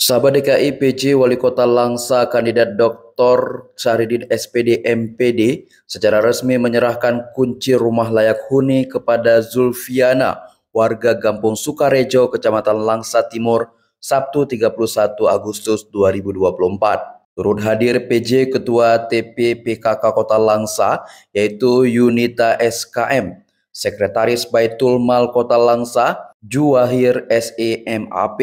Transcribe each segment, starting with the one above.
Sahabat DKI PJ Wali Kota Langsa kandidat Dr. Syahridin SPD MPD secara resmi menyerahkan kunci rumah layak huni kepada Zulfiana, warga Gampung Sukarejo, Kecamatan Langsa Timur, Sabtu 31 Agustus 2024. Turut hadir PJ Ketua TP PKK Kota Langsa yaitu Yunita SKM, Sekretaris Baitul Mal Kota Langsa Juwahir SEMAP,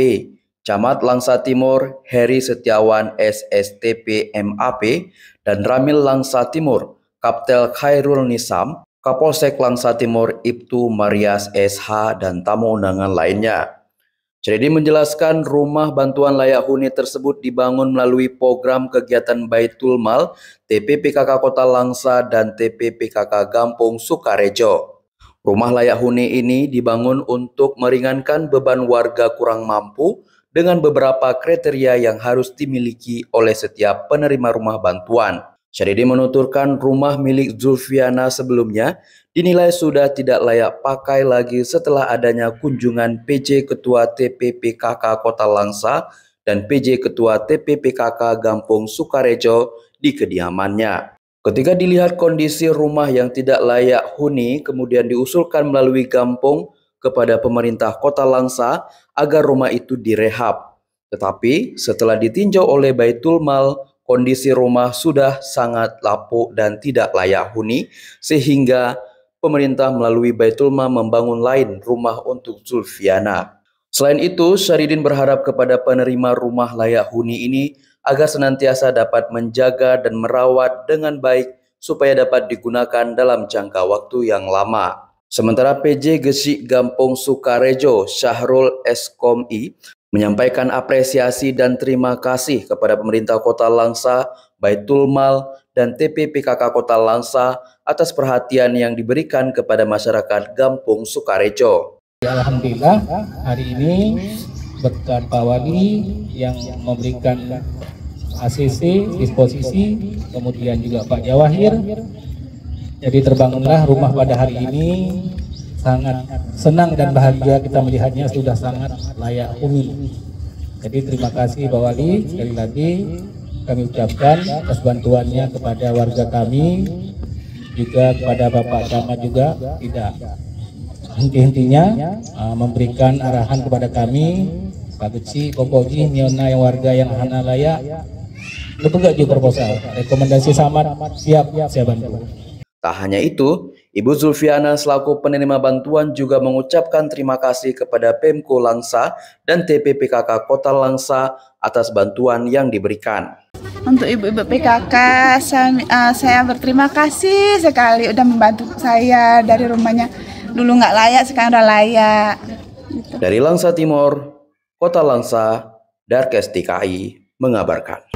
Camat Langsa Timur Heri Setiawan SSTP MAP, dan Ramil Langsa Timur Kaptel Khairul Nisam, Kapolsek Langsa Timur Ibtu Marias SH, dan tamu undangan lainnya. Jadi menjelaskan rumah bantuan layak huni tersebut dibangun melalui program kegiatan Baitul Mal TP PKK Kota Langsa dan TP PKK Gampung Sukarejo. Rumah layak huni ini dibangun untuk meringankan beban warga kurang mampu dengan beberapa kriteria yang harus dimiliki oleh setiap penerima rumah bantuan. Syahridin menuturkan rumah milik Zulfiana sebelumnya dinilai sudah tidak layak pakai lagi setelah adanya kunjungan PJ Ketua TPPKK Kota Langsa dan PJ Ketua TPPKK Gampung Sukarejo di kediamannya. Ketika dilihat kondisi rumah yang tidak layak huni, kemudian diusulkan melalui Gampung kepada pemerintah Kota Langsa agar rumah itu direhab. Tetapi setelah ditinjau oleh Baitul Mal, kondisi rumah sudah sangat lapuk dan tidak layak huni, sehingga pemerintah melalui Baitul Mal membangun lain rumah untuk Zulfiana. Selain itu, Syahridin berharap kepada penerima rumah layak huni ini agar senantiasa dapat menjaga dan merawat dengan baik supaya dapat digunakan dalam jangka waktu yang lama. Sementara PJ Gesik Gampung Sukarejo Syahrul Eskomi menyampaikan apresiasi dan terima kasih kepada pemerintah Kota Langsa, Baitul Mal, dan TP PKK Kota Langsa atas perhatian yang diberikan kepada masyarakat Gampung Sukarejo. Alhamdulillah hari ini berkat Pak Wali yang memberikan ACC disposisi, kemudian juga Pak Jawahir. Jadi terbangunlah rumah pada hari ini. Sangat senang dan bahagia kita melihatnya sudah sangat layak huni. Jadi terima kasih Pak Wali, sekali lagi kami ucapkan atas bantuannya kepada warga kami, juga kepada Bapak Camat juga tidak henti-hentinya memberikan arahan kepada kami, Pak Geci, Pokoji, Niona yang warga yang hana layak, juga proposal, rekomendasi samad, siap saya bantu. Tak hanya itu, Ibu Zulfiana selaku penerima bantuan juga mengucapkan terima kasih kepada Pemko Langsa dan TP PKK Kota Langsa atas bantuan yang diberikan. Untuk ibu-ibu PKK, saya berterima kasih sekali udah membantu saya dari rumahnya. Dulu nggak layak, sekarang udah layak. Gitu. Dari Langsa Timur, Kota Langsa, Darkes DKI mengabarkan.